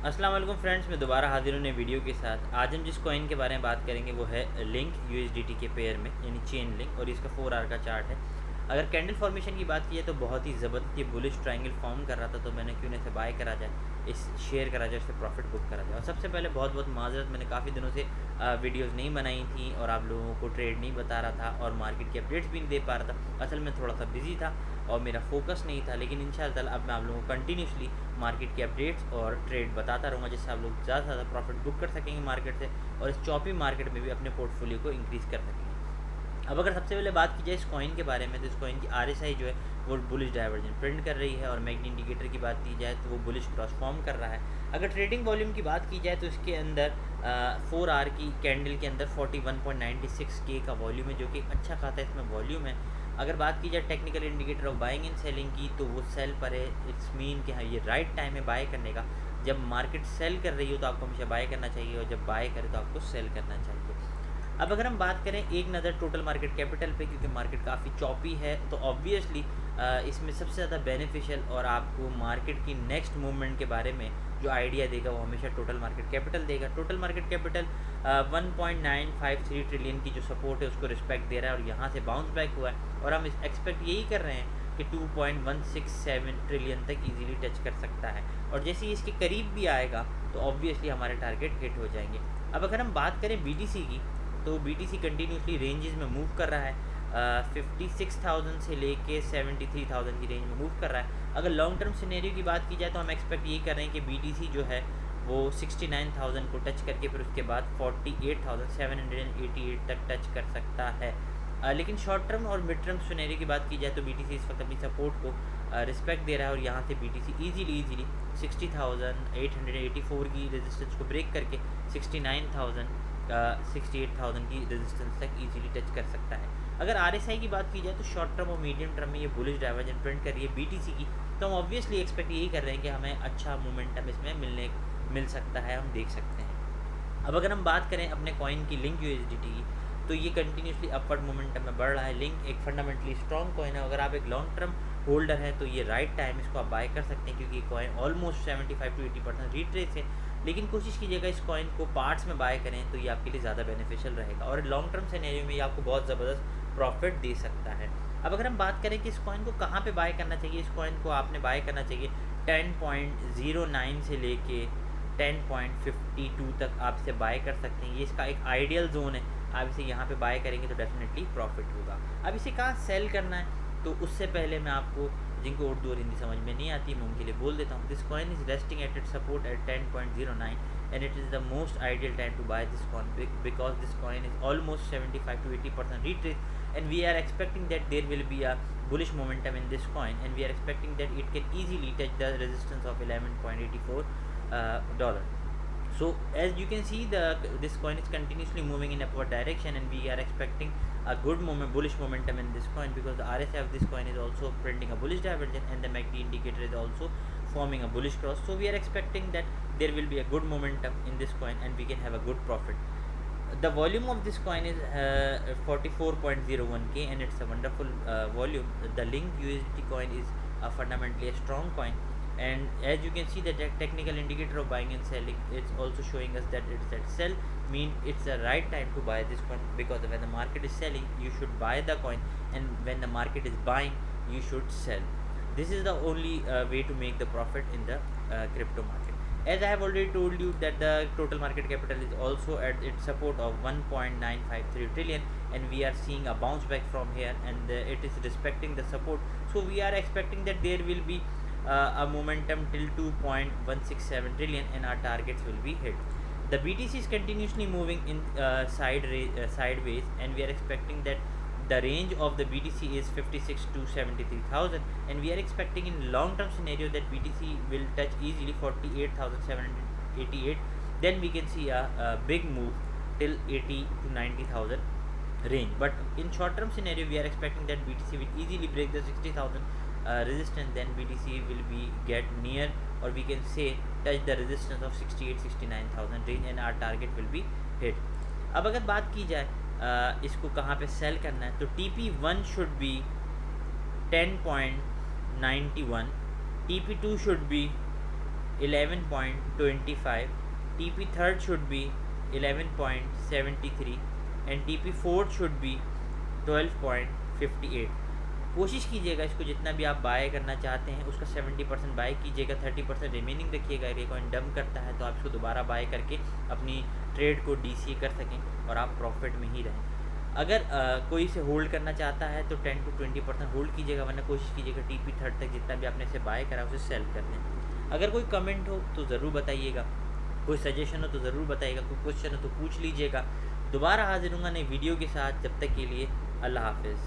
अस्सलाम वालेकुम फ्रेंड्स, मैं दोबारा हाजिर हूँ नए वीडियो के साथ। आज हम जिस कॉइन के बारे में बात करेंगे वो है लिंक यूएसडीटी के पेयर में, यानी चेन लिंक, और इसका 4 आवर का चार्ट है। अगर कैंडल फॉर्मेशन की बात की जाए तो बहुत ही ज़बरदस्त ये बुलिश ट्रायंगल फॉर्म कर रहा था, तो मैंने क्यों ना इसे बाय करा जाए, इस शेयर करा जाए, इससे प्रॉफिट बुक करा जाए। और सबसे पहले बहुत बहुत माजरत, मैंने काफ़ी दिनों से वीडियोज़ नहीं बनाई थी और आप लोगों को ट्रेड नहीं बता रहा था और मार्केट के अपडेट्स भी नहीं दे पा रहा था। असल में थोड़ा सा बिजी था और मेरा फोकस नहीं था, लेकिन इंशाअल्लाह अब मैं आप लोगों को कंटिन्यूसली मार्केट के अपडेट्स और ट्रेड बताता रहूँगा, जिससे आप लोग ज़्यादा से ज़्यादा प्रॉफिट बुक कर सकेंगे मार्केट से और इस चॉपी मार्केट में भी अपने पोर्टफोलियो को इंक्रीज़ कर सकेंगे। अब अगर सबसे पहले बात की जाए इस कॉइन के बारे में, तो इस कॉइन की RSI जो है वो बुलिश डाइवर्जेंट प्रिंट कर रही है, और मैकडी इंडिकेटर की बात की जाए तो वो बुलिश क्रॉस फॉर्म कर रहा है। अगर ट्रेडिंग वॉल्यूम की बात की जाए तो इसके अंदर 4 आवर की कैंडल के अंदर 41.96K का वॉल्यूम है, जो कि एक अच्छा खासा इसमें वॉल्यूम है। अगर बात की जाए technical indicator of buying and selling की, तो वो सेल पर है। इट्स मीन कि हाँ, ये राइट टाइम है बाय करने का। जब मार्केट सेल कर रही हो तो आपको हमेशा बाय करना चाहिए, और जब बाय करे तो आपको सेल करना चाहिए। अब अगर हम बात करें एक नज़र टोटल मार्केट कैपिटल पे, क्योंकि मार्केट काफ़ी चॉपी है, तो ऑब्वियसली इसमें सबसे ज़्यादा बेनिफिशियल और आपको मार्केट की नेक्स्ट मूवमेंट के बारे में जो आइडिया देगा वो हमेशा टोटल मार्केट कैपिटल देगा। टोटल मार्केट कैपिटल 1.953 ट्रिलियन की जो सपोर्ट है उसको रिस्पेक्ट दे रहा है और यहाँ से बाउंस बैक हुआ है, और हम एक्सपेक्ट यही कर रहे हैं कि 2.167 ट्रिलियन तक इजीली टच कर सकता है, और जैसे ही इसके करीब भी आएगा तो ऑब्वियसली हमारे टारगेट हिट हो जाएंगे। अब अगर हम बात करें BTC की, तो BTC कंटिन्यूसली रेंजेस में मूव कर रहा है। 56,000 से लेके 73,000 की रेंज में मूव कर रहा है। अगर लॉन्ग टर्म सिनेरियो की बात की जाए तो हम एक्सपेक्ट यही कर रहे हैं कि BTC जो है वो 69,000 को टच करके फिर उसके बाद 48,788 तक टच कर सकता है। लेकिन शॉर्ट टर्म और मिड टर्म सिनेरियो की बात की जाए तो BTC इस वक्त अपनी सपोर्ट को रिस्पेक्ट दे रहा है, और यहाँ से BTC इजीली 60,884 की रेजिस्टेंस को ब्रेक करके 68,000 की रेजिस्टेंस तक इजीली टच कर सकता है। अगर RSI की बात की जाए तो शॉर्ट टर्म और मीडियम टर्म में ये बुलिश डाइवर्जेंट प्रिंट कर रही है BTC की, तो हम ऑब्वियसली एक्सपेक्ट यही कर रहे हैं कि हमें अच्छा मोमेंटम इसमें मिल सकता है, हम देख सकते हैं। अब अगर हम बात करें अपने कॉइन की लिंक USDT की, तो ये कंटिन्यूसली अपवर्ड मोमेंटम में बढ़ रहा है। लिंक एक फंडामेंटली स्ट्रॉन्ग कॉइन है। अगर आप एक लॉन्ग टर्म होल्डर है तो ये राइट टाइम इसको आप बाय कर सकते हैं, क्योंकि ये कॉइन ऑलमोस्ट 75 to 80% रिट्रेस है। लेकिन कोशिश कीजिएगा इस कॉइन को पार्ट्स में बाय करें, तो ये आपके लिए ज़्यादा बेनिफिशियल रहेगा, और लॉन्ग टर्म सिनेरियो में ये आपको बहुत ज़बरदस्त प्रॉफिट दे सकता है। अब अगर हम बात करें कि इस कॉइन को कहाँ पे बाय करना चाहिए, इस कॉइन को आपने बाय करना चाहिए 10.09 से लेके 10.52 तक आप इसे बाय कर सकते हैं। ये इसका एक आइडियल जोन है। आप इसे यहाँ पे बाय करेंगे तो डेफिनेटली प्रॉफिट होगा। अब इसे कहाँ सेल करना है, तो उससे पहले मैं आपको, जिनको उर्दू और हिंदी समझ में नहीं आती, मैं उनके लिए बोल देता हूँ। This coin is resting at its support at 10.09 and it is the most ideal time to buy this coin because this coin is almost 75 to 80% retrace, and we are expecting that there will be a bullish momentum in this coin, and we are expecting that it can easily touch the resistance of $11.84. So as you can see, this coin is continuously moving in upward direction, and we are expecting a good bullish momentum in this coin, because the RSI of this coin is also printing a bullish divergence, and the MACD indicator is also forming a bullish cross. So we are expecting that there will be a good momentum in this coin and we can have a good profit. The volume of this coin is 44.01K, and it's a wonderful volume. The Link USDT coin is fundamentally a strong coin, and as you can see, the technical indicator of buying and selling, it's also showing us that it's at sell, mean it's the right time to buy this coin, because when the market is selling you should buy the coin, and when the market is buying you should sell. This is the only way to make the profit in the crypto market. As I have already told you that the total market capital is also at its support of 1.953 trillion, and we are seeing a bounce back from here, and it is respecting the support. So we are expecting that there will be a momentum till 2.167 trillion, and our targets will be hit. The BTC is continuously moving in sideways, and we are expecting that the range of the BTC is 56 to 73,000, and we are expecting in long term scenario that BTC will touch easily 48,788. Then we can see a big move till 80 to 90,000 range. But in short term scenario we are expecting that BTC will easily break the 60,000 resistance. Then BTC will be get near, or we can say touch the resistance of 68-69,000 range, and our target will be hit. अब अगर बात की जाए इसको कहाँ पे cell करना है, तो TP1 should be 10.91, TP2 should be 11.25, TP third should be 11.73 and TP fourth should be 12.58. कोशिश कीजिएगा इसको जितना भी आप बाय करना चाहते हैं उसका 70% बाय कीजिएगा, 30% रिमेनिंग रखिएगा। ये कॉइन डंप करता है तो आप इसको दोबारा बाय करके अपनी ट्रेड को डीसी कर सकें और आप प्रॉफिट में ही रहें। अगर कोई इसे होल्ड करना चाहता है तो 10 to 20% होल्ड कीजिएगा, वरना कोशिश कीजिएगा TP थर्ड तक जितना भी आपने इसे बाय करा उसे सेल कर दें। अगर कोई कमेंट हो तो ज़रूर बताइएगा, कोई सजेशन हो तो ज़रूर बताइएगा, कोई क्वेश्चन हो तो पूछ लीजिएगा। दोबारा हाजिर होऊंगा नई वीडियो के साथ, जब तक के लिए अल्लाह हाफिज़।